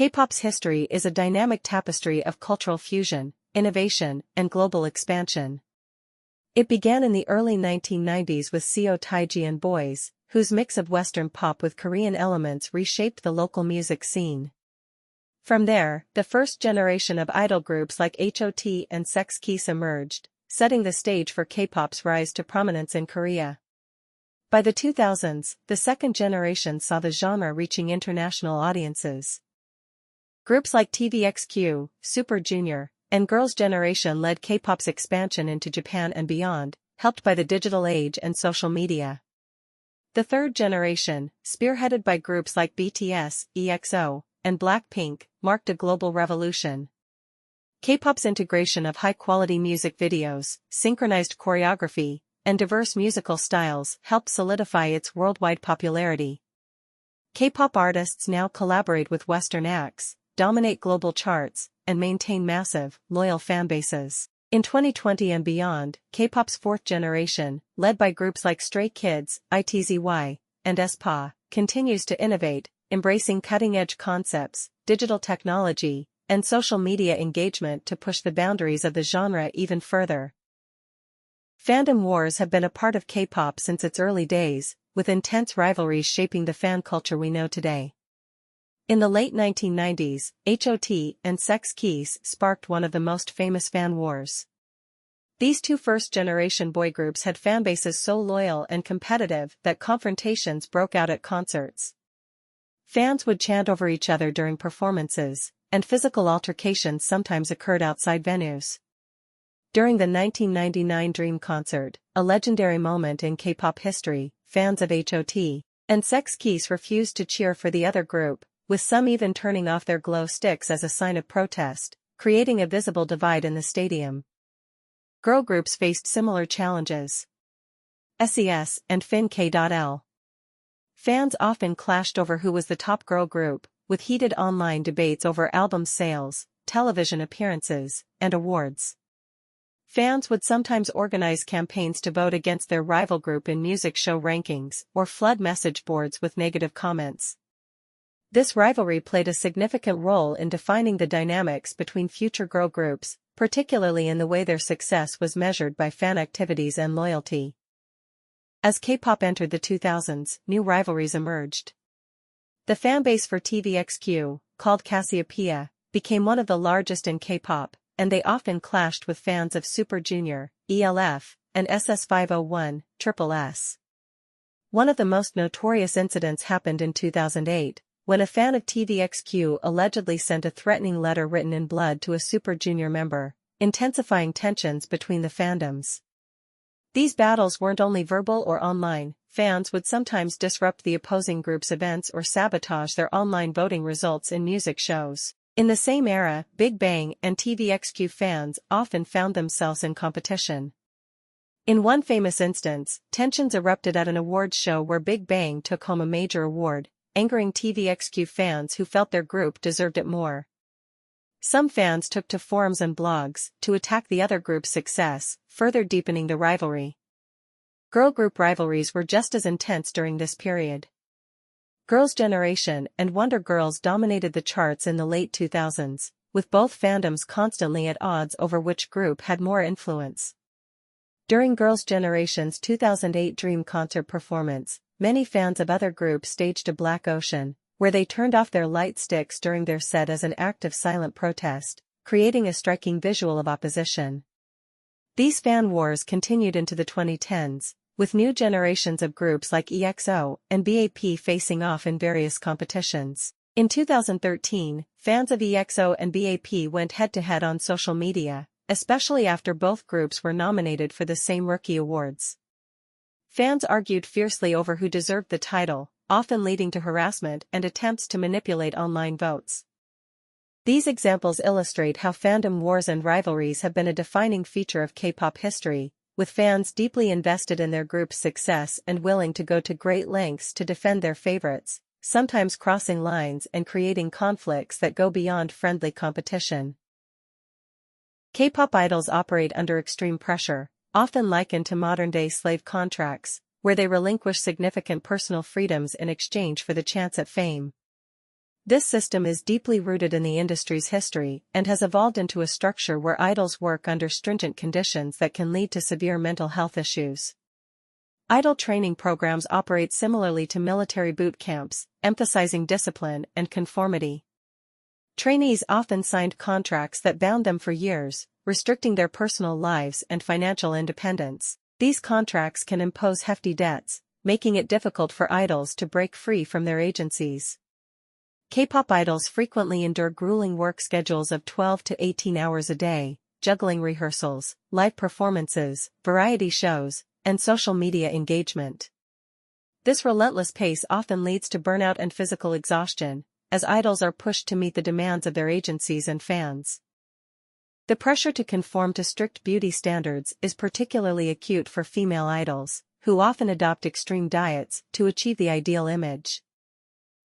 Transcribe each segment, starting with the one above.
K-pop's history is a dynamic tapestry of cultural fusion, innovation, and global expansion. It began in the early 1990s with Seo Taiji and Boys, whose mix of Western pop with Korean elements reshaped the local music scene. From there, the first generation of idol groups like H.O.T and Sex Kiss emerged, setting the stage for K-pop's rise to prominence in Korea. By the 2000s, the second generation saw the genre reaching international audiences. Groups like TVXQ, Super Junior, and Girls' Generation led K-pop's expansion into Japan and beyond, helped by the digital age and social media. The third generation, spearheaded by groups like BTS, EXO, and BLACKPINK, marked a global revolution. K-pop's integration of high-quality music videos, synchronized choreography, and diverse musical styles helped solidify its worldwide popularity. K-pop artists now collaborate with Western acts, dominate global charts, and maintain massive, loyal fanbases. In 2020 and beyond, K-pop's fourth generation, led by groups like Stray Kids, ITZY, and aespa, continues to innovate, embracing cutting-edge concepts, digital technology, and social media engagement to push the boundaries of the genre even further. Fandom wars have been a part of K-pop since its early days, with intense rivalries shaping the fan culture we know today. In the late 1990s, H.O.T and Sex Kiss sparked one of the most famous fan wars. These two first-generation boy groups had fanbases so loyal and competitive that confrontations broke out at concerts. Fans would chant over each other during performances, and physical altercations sometimes occurred outside venues. During the 1999 Dream concert, a legendary moment in K-pop history, fans of H.O.T and Sex Kiss refused to cheer for the other group, with some even turning off their glow sticks as a sign of protest, creating a visible divide in the stadium. Girl groups faced similar challenges. SES and Fin.K.L. Fans often clashed over who was the top girl group, with heated online debates over album sales, television appearances, and awards. Fans would sometimes organize campaigns to vote against their rival group in music show rankings or flood message boards with negative comments. This rivalry played a significant role in defining the dynamics between future girl groups, particularly in the way their success was measured by fan activities and loyalty. As K-pop entered the 2000s, new rivalries emerged. The fanbase for TVXQ, called Cassiopeia, became one of the largest in K-pop, and they often clashed with fans of Super Junior, ELF, and SS501, Triple S. One of the most notorious incidents happened in 2008, when a fan of TVXQ allegedly sent a threatening letter written in blood to a Super Junior member, intensifying tensions between the fandoms. These battles weren't only verbal or online, fans would sometimes disrupt the opposing group's events or sabotage their online voting results in music shows. In the same era, Big Bang and TVXQ fans often found themselves in competition. In one famous instance, tensions erupted at an awards show where Big Bang took home a major award, angering TVXQ fans who felt their group deserved it more. Some fans took to forums and blogs to attack the other group's success, further deepening the rivalry. Girl group rivalries were just as intense during this period. Girls' Generation and Wonder Girls dominated the charts in the late 2000s, with both fandoms constantly at odds over which group had more influence. During Girls' Generation's 2008 Dream concert performance, many fans of other groups staged a Black Ocean, where they turned off their light sticks during their set as an act of silent protest, creating a striking visual of opposition. These fan wars continued into the 2010s, with new generations of groups like EXO and BAP facing off in various competitions. In 2013, fans of EXO and BAP went head-to-head on social media, especially after both groups were nominated for the same Rookie Awards. Fans argued fiercely over who deserved the title, often leading to harassment and attempts to manipulate online votes. These examples illustrate how fandom wars and rivalries have been a defining feature of K-pop history, with fans deeply invested in their group's success and willing to go to great lengths to defend their favorites, sometimes crossing lines and creating conflicts that go beyond friendly competition. K-pop idols operate under extreme pressure, often likened to modern-day slave contracts, where they relinquish significant personal freedoms in exchange for the chance at fame. This system is deeply rooted in the industry's history and has evolved into a structure where idols work under stringent conditions that can lead to severe mental health issues. Idol training programs operate similarly to military boot camps, emphasizing discipline and conformity. Trainees often signed contracts that bound them for years, restricting their personal lives and financial independence. These contracts can impose hefty debts, making it difficult for idols to break free from their agencies. K-pop idols frequently endure grueling work schedules of 12 to 18 hours a day, juggling rehearsals, live performances, variety shows, and social media engagement. This relentless pace often leads to burnout and physical exhaustion, as idols are pushed to meet the demands of their agencies and fans. The pressure to conform to strict beauty standards is particularly acute for female idols, who often adopt extreme diets to achieve the ideal image.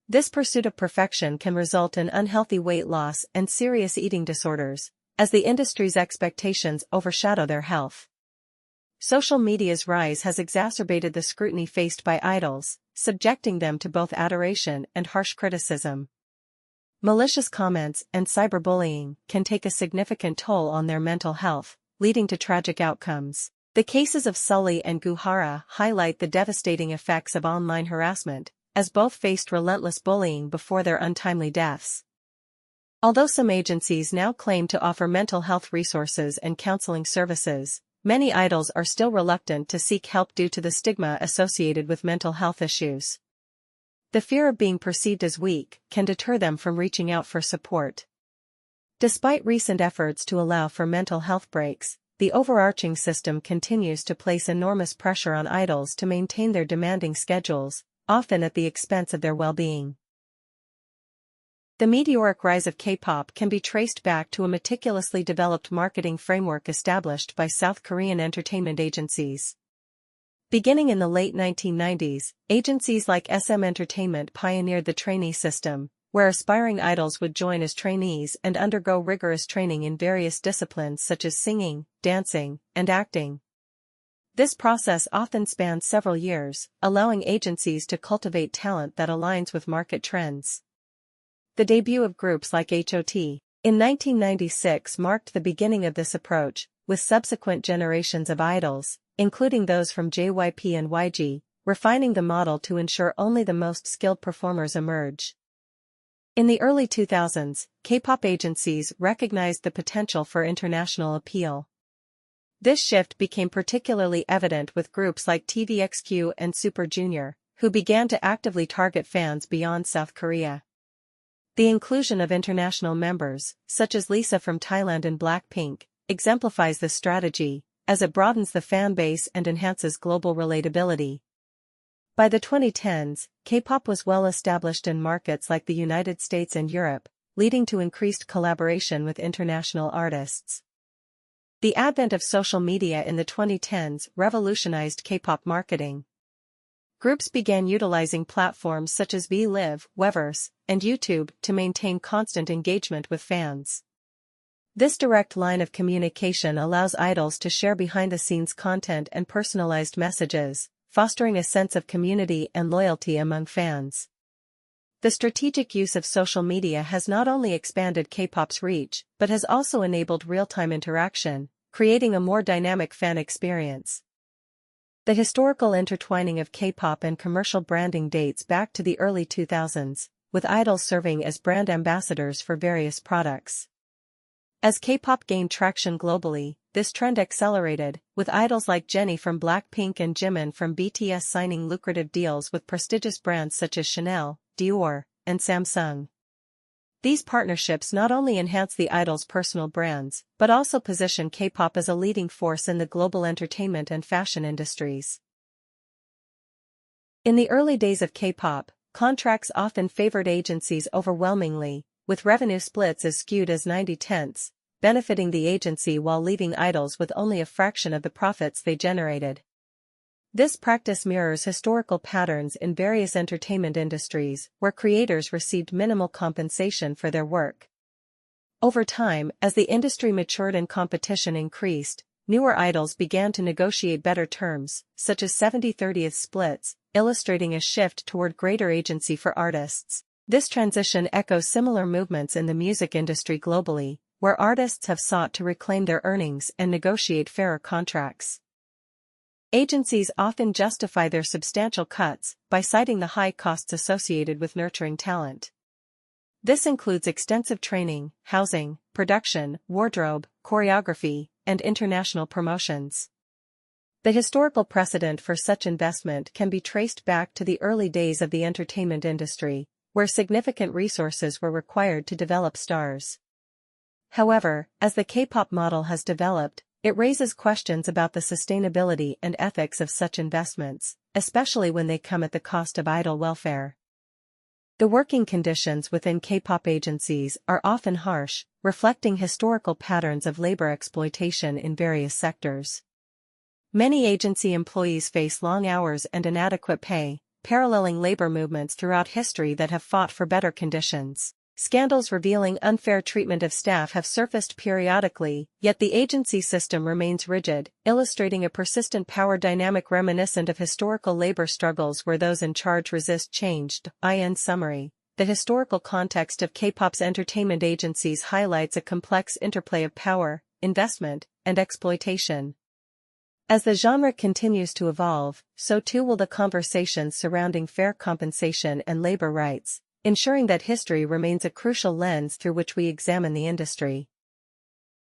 This pursuit of perfection can result in unhealthy weight loss and serious eating disorders, as the industry's expectations overshadow their health. Social media's rise has exacerbated the scrutiny faced by idols, subjecting them to both adoration and harsh criticism. Malicious comments and cyberbullying can take a significant toll on their mental health, leading to tragic outcomes. The cases of Sully and Guhara highlight the devastating effects of online harassment, as both faced relentless bullying before their untimely deaths. Although some agencies now claim to offer mental health resources and counseling services, many idols are still reluctant to seek help due to the stigma associated with mental health issues. The fear of being perceived as weak can deter them from reaching out for support. Despite recent efforts to allow for mental health breaks, the overarching system continues to place enormous pressure on idols to maintain their demanding schedules, often at the expense of their well-being. The meteoric rise of K-pop can be traced back to a meticulously developed marketing framework established by South Korean entertainment agencies. Beginning in the late 1990s, agencies like SM Entertainment pioneered the trainee system, where aspiring idols would join as trainees and undergo rigorous training in various disciplines such as singing, dancing, and acting. This process often spans several years, allowing agencies to cultivate talent that aligns with market trends. The debut of groups like H.O.T. in 1996 marked the beginning of this approach, with subsequent generations of idols, including those from JYP and YG, refining the model to ensure only the most skilled performers emerge. In the early 2000s, K-pop agencies recognized the potential for international appeal. This shift became particularly evident with groups like TVXQ and Super Junior, who began to actively target fans beyond South Korea. The inclusion of international members, such as Lisa from Thailand and BLACKPINK, exemplifies this strategy, as it broadens the fan base and enhances global relatability. By the 2010s, K-pop was well established in markets like the United States and Europe, leading to increased collaboration with international artists. The advent of social media in the 2010s revolutionized K-pop marketing. Groups began utilizing platforms such as VLive, Weverse, and YouTube to maintain constant engagement with fans. This direct line of communication allows idols to share behind-the-scenes content and personalized messages, fostering a sense of community and loyalty among fans. The strategic use of social media has not only expanded K-pop's reach, but has also enabled real-time interaction, creating a more dynamic fan experience. The historical intertwining of K-pop and commercial branding dates back to the early 2000s, with idols serving as brand ambassadors for various products. As K-pop gained traction globally, this trend accelerated, with idols like Jennie from BLACKPINK and Jimin from BTS signing lucrative deals with prestigious brands such as Chanel, Dior, and Samsung. These partnerships not only enhance the idols' personal brands, but also position K-pop as a leading force in the global entertainment and fashion industries. In the early days of K-pop, contracts often favored agencies overwhelmingly, with revenue splits as skewed as 90/10, benefiting the agency while leaving idols with only a fraction of the profits they generated. This practice mirrors historical patterns in various entertainment industries, where creators received minimal compensation for their work. Over time, as the industry matured and competition increased, newer idols began to negotiate better terms, such as 70/30 splits, illustrating a shift toward greater agency for artists. This transition echoes similar movements in the music industry globally, where artists have sought to reclaim their earnings and negotiate fairer contracts. Agencies often justify their substantial cuts by citing the high costs associated with nurturing talent. This includes extensive training, housing, production, wardrobe, choreography, and international promotions. The historical precedent for such investment can be traced back to the early days of the entertainment industry, where significant resources were required to develop stars. However, as the K-pop model has developed, it raises questions about the sustainability and ethics of such investments, especially when they come at the cost of idol welfare. The working conditions within K-pop agencies are often harsh, reflecting historical patterns of labor exploitation in various sectors. Many agency employees face long hours and inadequate pay, paralleling labor movements throughout history that have fought for better conditions. Scandals revealing unfair treatment of staff have surfaced periodically, yet the agency system remains rigid, illustrating a persistent power dynamic reminiscent of historical labor struggles where those in charge resist change. In summary, the historical context of K-pop's entertainment agencies highlights a complex interplay of power, investment, and exploitation. As the genre continues to evolve, so too will the conversations surrounding fair compensation and labor rights, ensuring that history remains a crucial lens through which we examine the industry.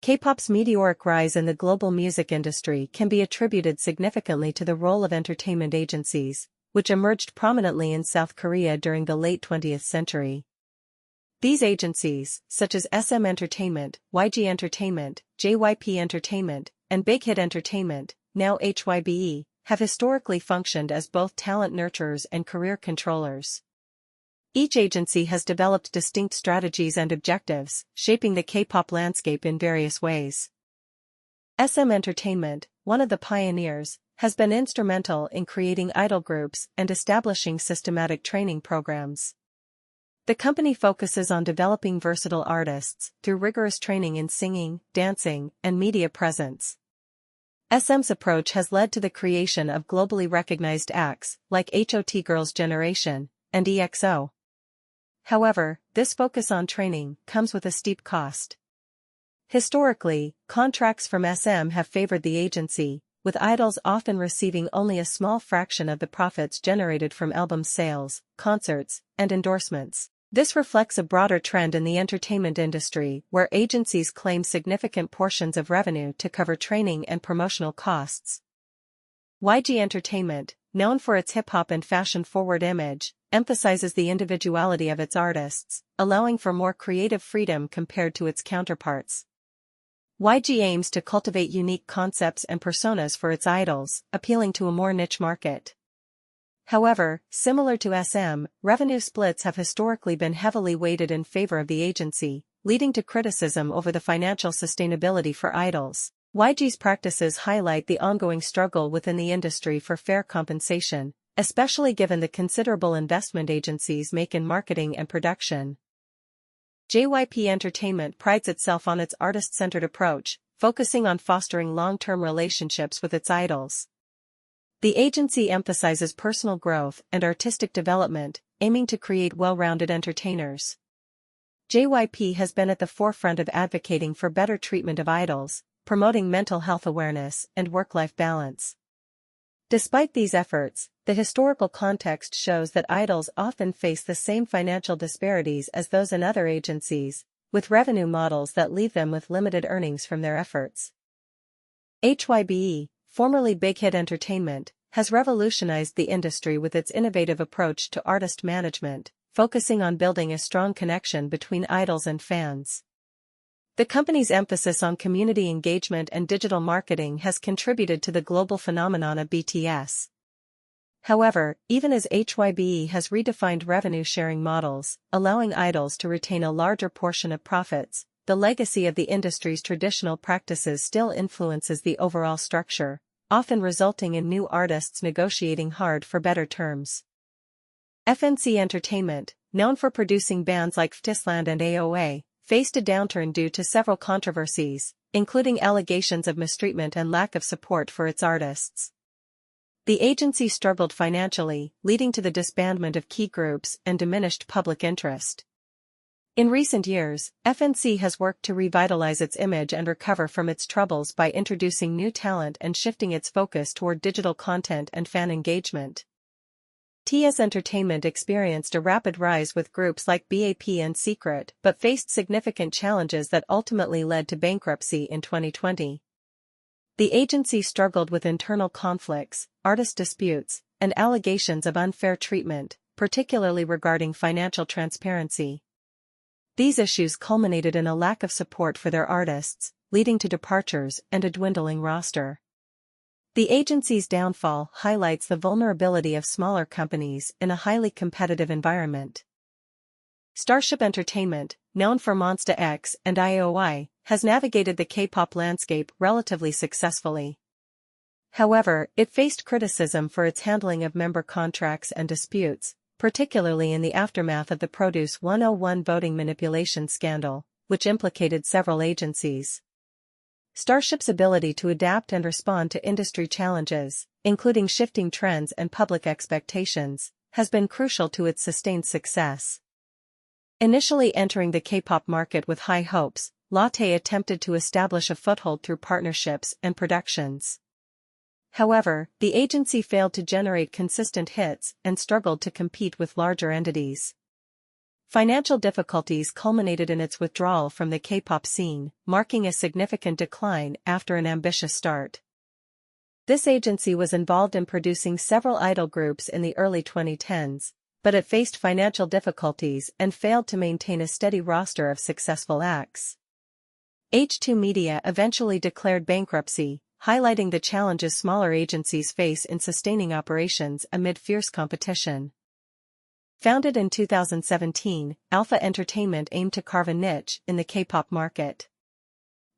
K-pop's meteoric rise in the global music industry can be attributed significantly to the role of entertainment agencies, which emerged prominently in South Korea during the late 20th century. These agencies, such as SM Entertainment, YG Entertainment, JYP Entertainment, and Big Hit Entertainment, now HYBE, have historically functioned as both talent nurturers and career controllers. Each agency has developed distinct strategies and objectives, shaping the K-pop landscape in various ways. SM Entertainment, one of the pioneers, has been instrumental in creating idol groups and establishing systematic training programs. The company focuses on developing versatile artists through rigorous training in singing, dancing, and media presence. SM's approach has led to the creation of globally recognized acts like H.O.T Girls' Generation and EXO. However, this focus on training comes with a steep cost. Historically, contracts from SM have favored the agency, with idols often receiving only a small fraction of the profits generated from album sales, concerts, and endorsements. This reflects a broader trend in the entertainment industry where agencies claim significant portions of revenue to cover training and promotional costs. YG Entertainment, known for its hip-hop and fashion-forward image, emphasizes the individuality of its artists, allowing for more creative freedom compared to its counterparts. YG aims to cultivate unique concepts and personas for its idols, appealing to a more niche market. However, similar to SM, revenue splits have historically been heavily weighted in favor of the agency, leading to criticism over the financial sustainability for idols. YG's practices highlight the ongoing struggle within the industry for fair compensation, especially given the considerable investment agencies make in marketing and production. JYP Entertainment prides itself on its artist-centered approach, focusing on fostering long-term relationships with its idols. The agency emphasizes personal growth and artistic development, aiming to create well-rounded entertainers. JYP has been at the forefront of advocating for better treatment of idols, promoting mental health awareness and work-life balance. Despite these efforts, the historical context shows that idols often face the same financial disparities as those in other agencies, with revenue models that leave them with limited earnings from their efforts. HYBE, formerly Big Hit Entertainment, has revolutionized the industry with its innovative approach to artist management, focusing on building a strong connection between idols and fans. The company's emphasis on community engagement and digital marketing has contributed to the global phenomenon of BTS. However, even as HYBE has redefined revenue-sharing models, allowing idols to retain a larger portion of profits, the legacy of the industry's traditional practices still influences the overall structure, often resulting in new artists negotiating hard for better terms. FNC Entertainment, known for producing bands like Ftisland and AOA, faced a downturn due to several controversies, including allegations of mistreatment and lack of support for its artists. The agency struggled financially, leading to the disbandment of key groups and diminished public interest. In recent years, FNC has worked to revitalize its image and recover from its troubles by introducing new talent and shifting its focus toward digital content and fan engagement. TS Entertainment experienced a rapid rise with groups like BAP and Secret but faced significant challenges that ultimately led to bankruptcy in 2020. The agency struggled with internal conflicts, artist disputes, and allegations of unfair treatment, particularly regarding financial transparency. These issues culminated in a lack of support for their artists, leading to departures and a dwindling roster. The agency's downfall highlights the vulnerability of smaller companies in a highly competitive environment. Starship Entertainment, known for Monsta X and IOI, has navigated the K-pop landscape relatively successfully. However, it faced criticism for its handling of member contracts and disputes, particularly in the aftermath of the Produce 101 voting manipulation scandal, which implicated several agencies. Starship's ability to adapt and respond to industry challenges, including shifting trends and public expectations, has been crucial to its sustained success. Initially entering the K-pop market with high hopes, Lotte attempted to establish a foothold through partnerships and productions. However, the agency failed to generate consistent hits and struggled to compete with larger entities. Financial difficulties culminated in its withdrawal from the K-pop scene, marking a significant decline after an ambitious start. This agency was involved in producing several idol groups in the early 2010s, but it faced financial difficulties and failed to maintain a steady roster of successful acts. H.O.T Media eventually declared bankruptcy, highlighting the challenges smaller agencies face in sustaining operations amid fierce competition. Founded in 2017, Alpha Entertainment aimed to carve a niche in the K-pop market.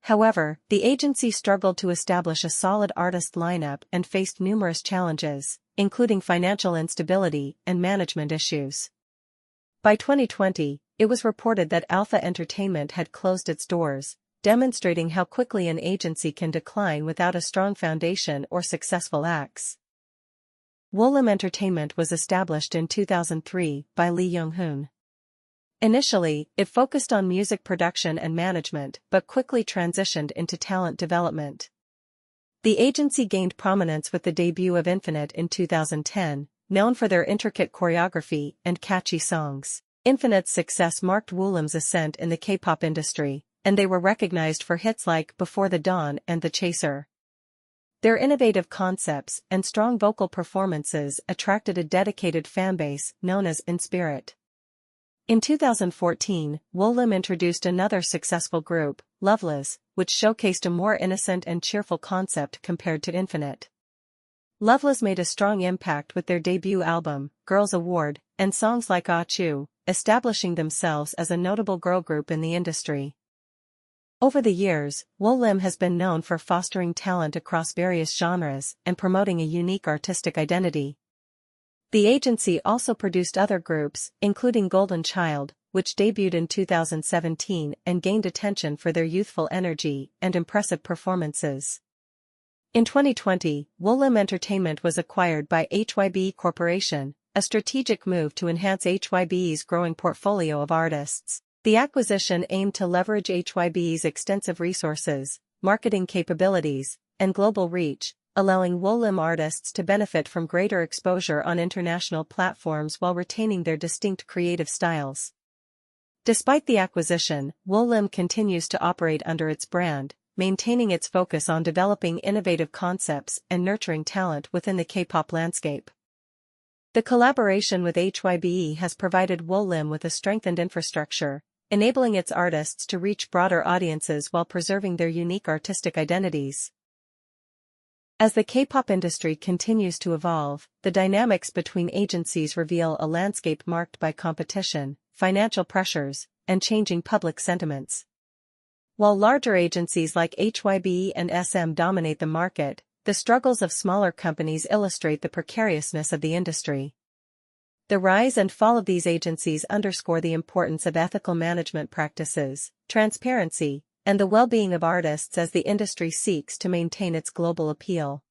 However, the agency struggled to establish a solid artist lineup and faced numerous challenges, including financial instability and management issues. By 2020, it was reported that Alpha Entertainment had closed its doors, demonstrating how quickly an agency can decline without a strong foundation or successful acts. Woollim Entertainment was established in 2003 by Lee Young-hoon. Initially, it focused on music production and management but quickly transitioned into talent development. The agency gained prominence with the debut of Infinite in 2010, known for their intricate choreography and catchy songs. Infinite's success marked Woollim's ascent in the K-pop industry, and they were recognized for hits like Before the Dawn and The Chaser. Their innovative concepts and strong vocal performances attracted a dedicated fanbase known as In Spirit. In 2014, Woollim introduced another successful group, Loveless, which showcased a more innocent and cheerful concept compared to Infinite. Loveless made a strong impact with their debut album, Girls Award, and songs like Ah Chu, establishing themselves as a notable girl group in the industry. Over the years, Woollim has been known for fostering talent across various genres and promoting a unique artistic identity. The agency also produced other groups, including Golden Child, which debuted in 2017 and gained attention for their youthful energy and impressive performances. In 2020, Woollim Entertainment was acquired by HYBE Corporation, a strategic move to enhance HYBE's growing portfolio of artists. The acquisition aimed to leverage HYBE's extensive resources, marketing capabilities, and global reach, allowing Woollim artists to benefit from greater exposure on international platforms while retaining their distinct creative styles. Despite the acquisition, Woollim continues to operate under its brand, maintaining its focus on developing innovative concepts and nurturing talent within the K-pop landscape. The collaboration with HYBE has provided Woollim with a strengthened infrastructure, enabling its artists to reach broader audiences while preserving their unique artistic identities. As the K-pop industry continues to evolve, the dynamics between agencies reveal a landscape marked by competition, financial pressures, and changing public sentiments. While larger agencies like HYBE and SM dominate the market, the struggles of smaller companies illustrate the precariousness of the industry. The rise and fall of these agencies underscore the importance of ethical management practices, transparency, and the well-being of artists as the industry seeks to maintain its global appeal.